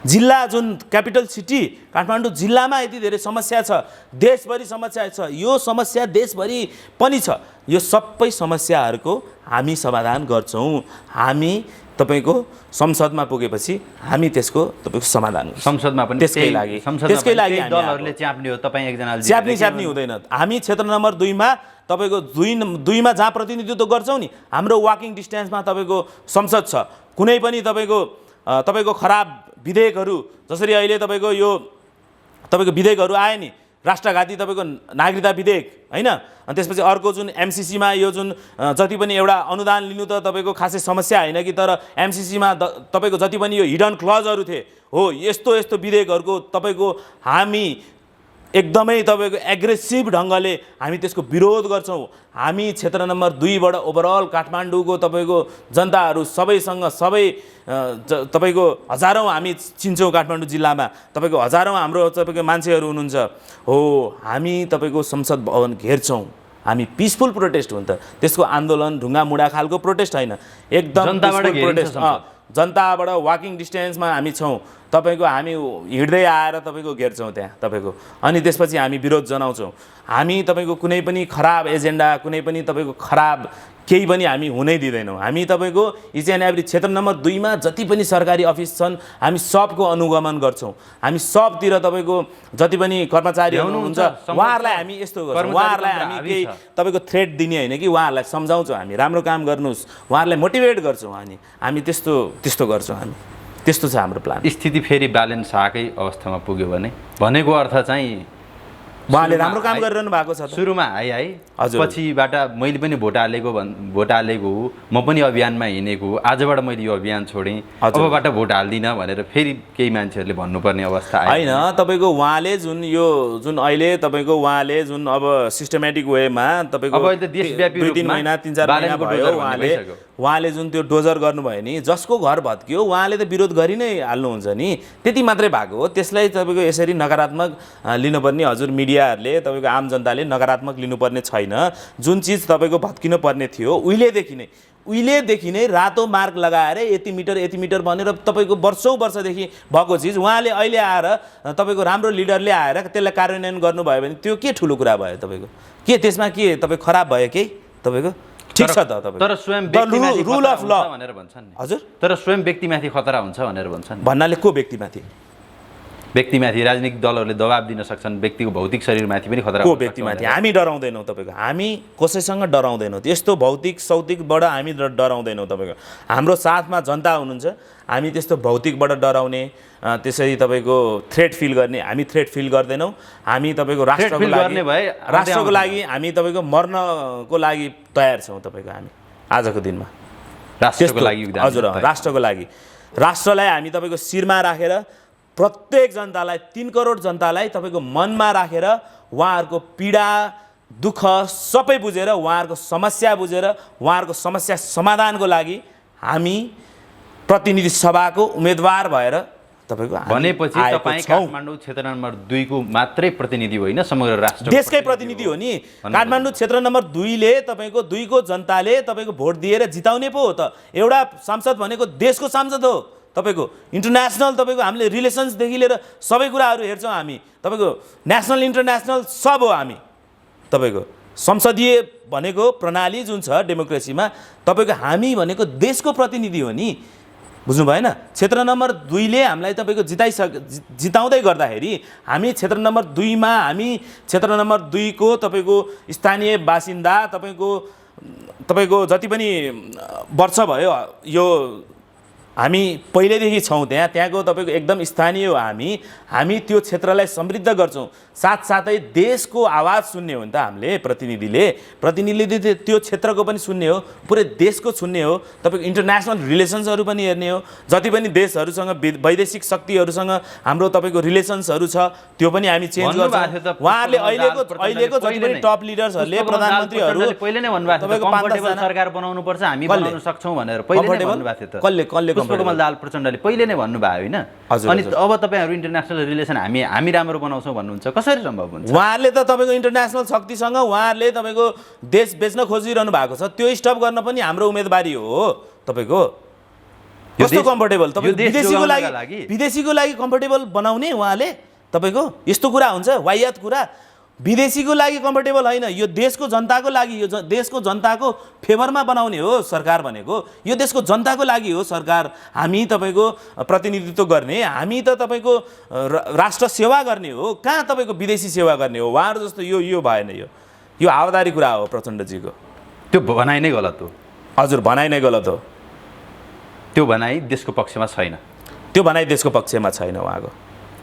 जिल्ला जुन क्यापिटल सिटी काठमाडौँ जिल्लामा यति धेरै समस्या छ, देशभरि समस्या छ। यो समस्या देशभरि पनि छ। यो सबै समस्याहरूको हामी समाधान गर्छौँ। हामी तपाईँको संसदमा पुगेपछि हामी त्यसको तपाईँको समाधान संसदमा पनि त्यसकै लागि दलहरूले च्याप्ने हो। तपाईँ एकजना च्याप्ने हुँदैन। हामी क्षेत्र नम्बर 2 मा तपाईँको 2 मा जहाँ प्रतिनिधित्व गर्छौँ नि, हाम्रो वाकिङ डिस्टेन्समा तपाईँको संसद छ। कुनै पनि तपाईँको खराब विधेयकहरू जसरी अहिले तपाईँको यो तपाईँको विधेयकहरू आयो नि, राष्ट्रघाती तपाईँको नागरिकता विधेयक होइन। अनि त्यसपछि अर्को जुन एमसिसीमा यो जुन जति पनि एउटा अनुदान लिनु त तपाईँको खासै समस्या होइन कि, तर एमसिसीमा तपाईँको जति पनि यो हिडन क्लजहरू थिए हो, यस्तो विधेयकहरूको तपाईँको हामी एकदमै तपाईँको एग्रेसिभ ढङ्गले हामी त्यसको विरोध गर्छौँ। हामी क्षेत्र नम्बर 2 बाट ओभरअल काठमाडौँको तपाईँको जनताहरू सबैसँग तपाईँको हजारौँ हामी चिन्छौँ। काठमाडौँ जिल्लामा तपाईँको हजारौँ हाम्रो तपाईँको मान्छेहरू हुनुहुन्छ हो। हामी तपाईँको संसद भवन घेर्छौँ। हामी पिसफुल प्रोटेस्ट हुन्छ, त्यसको आन्दोलन ढुङ्गा मुढा खालको प्रोटेस्ट होइन, एकदम प्रोटेस्ट। जनताबाट वाकिङ डिस्टेन्समा हामी छौँ। तपाईँको हामी हिँड्दै आएर तपाईँको घेर्छौँ त्यहाँ तपाईँको। अनि त्यसपछि हामी विरोध जनाउँछौँ। हामी तपाईँको कुनै पनि खराब एजेन्डा, कुनै पनि तपाईँको खराब केही पनि हामी हुनै दिँदैनौँ। हामी तपाईँको इच एन्ड एभ्री क्षेत्र नम्बर 2 मा जति पनि सरकारी अफिस छन् हामी सबको अनुगमन गर्छौँ। हामी सबतिर तपाईँको जति पनि कर्मचारी हुनुहुन्छ उहाँहरूलाई हामी यस्तो गर्छौँ। उहाँहरूलाई हामी केही तपाईँको थ्रेट दिने होइन कि, उहाँहरूलाई सम्झाउँछौँ हामी राम्रो काम गर्नुहोस्, उहाँहरूलाई मोटिभेट गर्छौँ। हामी त्यस्तो गर्छौँ। हामी त्यस्तो छ हाम्रो प्लान। स्थिति फेरि ब्यालेन्स आएकै अवस्थामा पुग्यो भने भनेको अर्थ चाहिँ उहाँले राम्रो काम गरिरहनु भएको छ त। सुरुमा हाई हजुर। पछिबाट मैले पनि भोट हालेको हो, म पनि अभियानमा हिँडेको, आजबाट मैले यो अभियान छोडेँ, अबबाट भोट हाल्दिनँ भनेर फेरि केही मान्छेहरूले भन्नुपर्ने अवस्था आयो। होइन, तपाईँको उहाँले जुन अहिले तपाईँको उहाँले जुन अब सिस्टमेटिक वेमा तपाईँको अब अहिले देशव्यापी 2-3 महिना 3-4 महिना भयो उहाँले जुन त्यो डोजर गर्नुभयो नि, जसको घर भत्कियो उहाँले त विरोध गरि नै हाल्नुहुन्छ नि, त्यति मात्रै भएको हो। त्यसलाई तपाईँको यसरी नकारात्मक लिनुपर्ने, हजुर मिडियाहरूले तपाईँको आम जनताले नकारात्मक लिनुपर्ने छैन। जुन चिज तपाईँको भत्किनु पर्ने थियो उहिलेदेखि नै रातो मार्क लगाएर यति मिटर भनेर तपाईँको वर्षदेखि भएको चिज उहाँले अहिले आएर तपाईँको राम्रो लिडरले आएर त्यसलाई कार्यान्वयन गर्नुभयो भने त्यो के ठुलो कुरा भयो तपाईँको? के त्यसमा के तपाईँ खराब भयो केही तपाईँको? ठिक छ त तपाईँ, तर स्वयं व्यक्तिमाथि रुल अफ ल भनेर भन्छन् नि। हजुर, तर स्वयं व्यक्तिमाथि खतरा हुन्छ भनेर भन्छन्। भन्नाले को व्यक्तिमाथि? व्यक्तिमाथि राजनीतिक दलहरूले दबाब दिन सक्छन्, व्यक्तिको भौतिक शरीरमाथि पनि खतरा को व्यक्तिमाथि? हामी डराउँदैनौँ तपाईँको, हामी कसैसँग डराउँदैनौँ, यस्तो भौतिक सौतिकबाट हामी डराउँदैनौँ तपाईँको। हाम्रो साथमा जनता हुनुहुन्छ, हामी त्यस्तो भौतिकबाट डराउने त्यसरी तपाईँको थ्रेट फिल गर्ने हामी थ्रेट फिल गर्दैनौँ। हामी तपाईँको राष्ट्रको लागि हामी तपाईँको मर्नको लागि तयार छौँ तपाईँको। हामी आजको दिनमा राष्ट्रको लागि, हजुर राष्ट्रको लागि, राष्ट्रलाई हामी तपाईँको शिरमा राखेर प्रत्येक जनतालाई 3 करोड जनतालाई तपाईँको मनमा राखेर उहाँहरूको पीडा दुःख सबै बुझेर उहाँहरूको समस्या बुझेर उहाँहरूको समस्या समाधानको लागि हामी प्रतिनिधि सभाको उम्मेदवार भएर तपाईँको भनेपछि तपाईँ काठमाडौँ क्षेत्र नम्बर 2 को मात्रै प्रतिनिधि होइन, समग्र राष्ट्र देशकै प्रतिनिधि हो नि। काठमाडौँ क्षेत्र नम्बर 2 ले तपाईँको 2 को जनताले तपाईँको भोट दिएर जिताउने पो हो त। एउटा सांसद भनेको देशको सांसद हो तपाईँको, इन्टरनेसनल तपाईँको हामीले रिलेसन्सदेखि लिएर सबै कुराहरू हेर्छौँ हामी, तपाईँको नेसनल इन्टरनेसनल सब हो हामी। तपाईँको संसदीय भनेको प्रणाली जुन छ डेमोक्रेसीमा तपाईँको हामी भनेको देशको प्रतिनिधि हो नि, बुझ्नु भएन? क्षेत्र नम्बर 2 ले हामीलाई तपाईँको जिताउँदै गर्दाखेरि हामी क्षेत्र नम्बर 2 मा हामी क्षेत्र नम्बर 2 को तपाईँको स्थानीय बासिन्दा तपाईँको जति पनि वर्ष भयो यो हामी पहिल्यैदेखि छौँ त्यहाँको तपाईँको एकदम स्थानीय हो हामी त्यो क्षेत्रलाई समृद्ध गर्छौँ। साथसाथै देशको आवाज सुन्ने हो नि त हामीले, प्रतिनिधिले त्यो क्षेत्रको पनि सुन्ने हो, पुरै देशको सुन्ने हो, तपाईँको इन्टरनेसनल रिलेसन्सहरू पनि हेर्ने हो। जति पनि देशहरूसँग वैदेशिक शक्तिहरूसँग हाम्रो तपाईँको रिलेसन्सहरू छ त्यो पनि हामी चेन्ज गर्छौँ। उहाँहरूले अहिलेको जति पनि टप लिडर्सहरूले प्रधानमन्त्रीहरू पहिले नै भन्नुभएको थियो कम्फर्टेबल सरकार बनाउनु पर्छ, हामी बनाउन सक्छौँ भनेर पहिले नै भन्नुभएको थियो त। कसले पुष्पकमल दाहाल प्रचण्डले पहिले नै भन्नुभयो होइन? अनि अब तपाईँहरू इन्टरनेसनल रिलेसन हामी राम्रो बनाउँछौँ भन्नुहुन्छ, कसरी सम्भव हुन्छ? उहाँहरूले त तपाईँको इन्टरनेसनल शक्तिसँग उहाँहरूले तपाईँको देश बेच्न खोजिरहनु भएको छ, त्यो स्टप गर्न पनि हाम्रो उम्मेदवारी हो तपाईँको। कस्तो कम्फर्टेबल तपाईँ विदेशीको लागि कम्फर्टेबल बनाउने उहाँले तपाईँको? यस्तो कुरा हुन्छ, वाहियात कुरा। विदेशीको लागि कम्फर्टेबल होइन, यो देशको जनताको लागि, यो देशको जनताको फेभरमा बनाउने हो सरकार भनेको। यो देशको जनताको लागि हो सरकार। हामी तपाईँको प्रतिनिधित्व गर्ने, हामी त तपाईँको राष्ट्र सेवा गर्ने हो, कहाँ तपाईँको विदेशी सेवा गर्ने हो? उहाँहरू जस्तो यो भएन। यो हावादारी कुरा हो प्रचण्डजीको। त्यो भनाइ नै गलत हो। हजुर, भनाइ नै गलत हो। त्यो भनाइ देशको पक्षमा छैन। त्यो भनाइ देशको पक्षमा छैन उहाँको।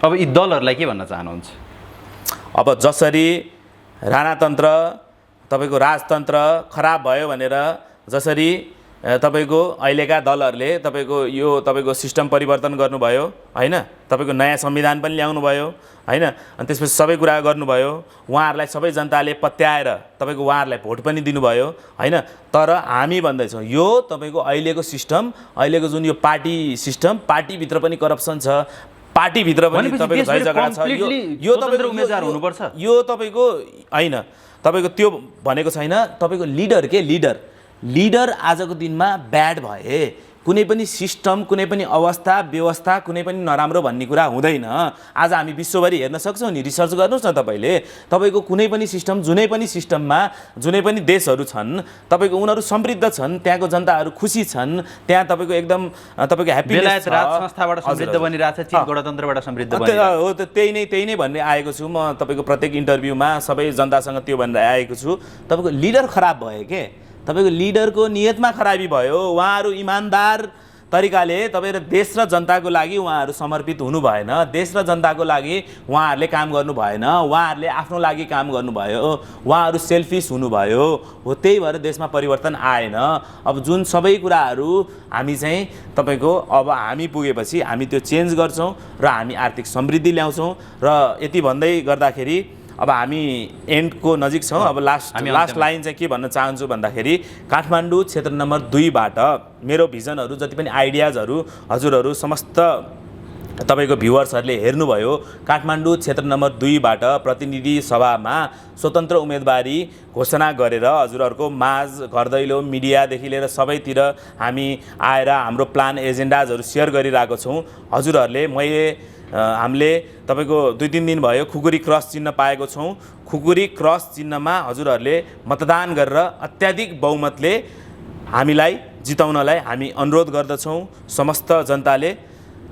अब यी दलहरूलाई के भन्न चाहनुहुन्छ? अब जसरी राणातन्त्र तपाईँको राजतन्त्र खराब भयो भनेर जसरी तपाईँको अहिलेका दलहरूले तपाईँको यो तपाईँको सिस्टम परिवर्तन गर्नुभयो होइन, तपाईँको नयाँ संविधान पनि ल्याउनु भयो होइन, अनि त्यसपछि सबै कुरा गर्नुभयो, उहाँहरूलाई सबै जनताले पत्याएर तपाईँको उहाँहरूलाई भोट पनि दिनुभयो होइन। तर हामी भन्दैछौँ यो तपाईँको अहिलेको सिस्टम, अहिलेको जुन यो पार्टी सिस्टम, पार्टीभित्र पनि करप्सन छ, पार्टीभित्र पनि तपाईँको झै झगडा छ। यो तपाईँको उम्मेदवार हुनुपर्छ, यो तपाईँको होइन, तपाईँको त्यो भनेको छैन। तपाईँको लिडर आजको दिनमा ब्याड भए, कुनै पनि सिस्टम, कुनै पनि अवस्था व्यवस्था कुनै पनि नराम्रो भन्ने कुरा हुँदैन। आज हामी विश्वभरि हेर्न सक्छौँ नि, रिसर्च गर्नुहोस् न तपाईँले। तपाईँको कुनै पनि सिस्टम, जुनै पनि सिस्टममा जुनै पनि देशहरू छन् तपाईँको उनीहरू समृद्ध छन्, त्यहाँको जनताहरू खुसी छन्, त्यहाँ तपाईँको एकदम तपाईँको ह्याप्पी राज संस्थाबाट समृद्ध बनिरहेछ, चीन गणतन्त्रबाट समृद्ध हो। त त्यही नै भन्ने आएको छु म तपाईँको प्रत्येक इन्टरभ्यूमा सबै जनतासँग त्यो भनेर आएको छु। तपाईँको लिडर खराब भयो के, तपाईँको लिडरको नियतमा खराबी भयो। उहाँहरू इमान्दार तरिकाले तपाईँ र देश र जनताको लागि उहाँहरू समर्पित हुनु भएन, देश र जनताको लागि उहाँहरूले काम गर्नु भएन, उहाँहरूले आफ्नो लागि काम गर्नुभयो, उहाँहरू सेल्फिस हुनुभयो। हो त्यही भएर देशमा परिवर्तन आएन। अब जुन सबै कुराहरू हामी चाहिँ तपाईँको अब हामी पुगेपछि हामी त्यो चेन्ज गर्छौँ र हामी आर्थिक समृद्धि ल्याउँछौँ। र यति भन्दै गर्दाखेरि अब हामी एन्डको नजिक छौँ। अब लास्ट लाइन चाहिँ के भन्न चाहन्छु भन्दाखेरि काठमाडौँ क्षेत्र नम्बर 2 बाट मेरो भिजनहरू जति पनि आइडियाजहरू हजुरहरू समस्त तपाईँको भ्युवर्सहरूले हेर्नुभयो। काठमाडौँ क्षेत्र नम्बर 2 बाट प्रतिनिधि सभामा स्वतन्त्र उम्मेदवारी घोषणा गरेर हजुरहरूको माझ घर दैलो मिडियादेखि लिएर सबैतिर हामी आएर हाम्रो प्लान एजेन्डाजहरू सेयर गरिरहेको छौँ। हजुरहरूले हामीले तपाईँको 2-3 दिन भयो खुकुरी क्रस चिन्ह पाएको छौँ। खुकुरी क्रस चिन्हमा हजुरहरूले मतदान गरेर अत्याधिक बहुमतले हामीलाई जिताउनलाई हामी अनुरोध गर्दछौँ। समस्त जनताले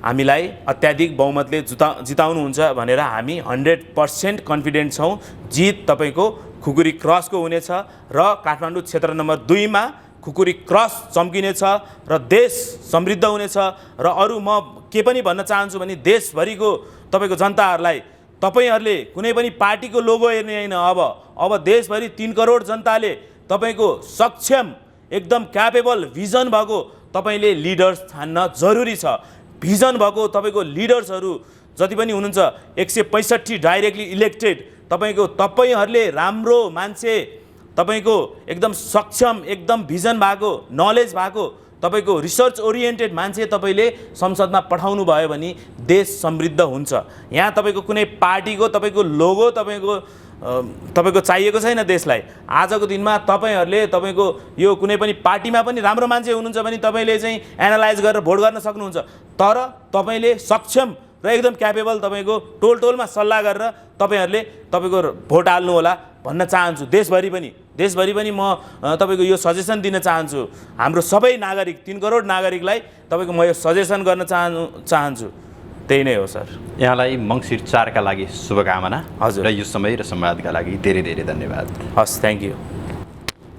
हामीलाई अत्याधिक बहुमतले जिताउनुहुन्छ भनेर हामी 100% कन्फिडेन्ट छौँ। जित तपाईँको खुकुरी क्रसको हुनेछ र काठमाडौँ क्षेत्र नम्बर 2 मा खुकुरी क्रस चम्किनेछ र देश समृद्ध हुनेछ। र अरू म के पनि भन्न चाहन्छु भने देशभरिको तपाईँको जनताहरूलाई तपाईँहरूले कुनै पनि पार्टीको लोगो हेर्ने होइन। अब देशभरि 3 करोड जनताले तपाईँको सक्षम एकदम क्यापेबल भिजन भएको तपाईँले लिडर्स छान्न जरुरी छ। भिजन भएको तपाईँको लिडर्सहरू जति पनि हुनुहुन्छ 165 डाइरेक्टली इलेक्टेड तपाईँहरूले राम्रो मान्छे तपाईँको एकदम सक्षम एकदम भिजन भएको नलेज भएको तपाईँको रिसर्च ओरिएन्टेड मान्छे तपाईँले संसदमा पठाउनु भयो भने देश समृद्ध हुन्छ। यहाँ तपाईँको कुनै पार्टीको तपाईँको लोगो तपाईँको चाहिएको छैन देशलाई। आजको दिनमा तपाईँहरूले तपाईँको यो कुनै पनि पार्टीमा पनि राम्रो मान्छे हुनुहुन्छ भने तपाईँले चाहिँ एनालाइज गरेर भोट गर्न सक्नुहुन्छ। तर तपाईँले सक्षम र एकदम क्यापेबल तपाईँको टोलमा सल्लाह गरेर तपाईँहरूले तपाईँको भोट हाल्नु होला भन्न चाहन्छु। देशभरि पनि म तपाईँको यो सजेसन दिन चाहन्छु। हाम्रो सबै नागरिक 3 करोड नागरिकलाई तपाईँको म यो सजेसन गर्न चाहन्छु। त्यही नै हो सर। यहाँलाई मङ्सिर 4 का लागि शुभकामना। हजुर। र यो समय र संवादका लागि धेरै धेरै धन्यवाद। हस्, थ्याङ्क यू।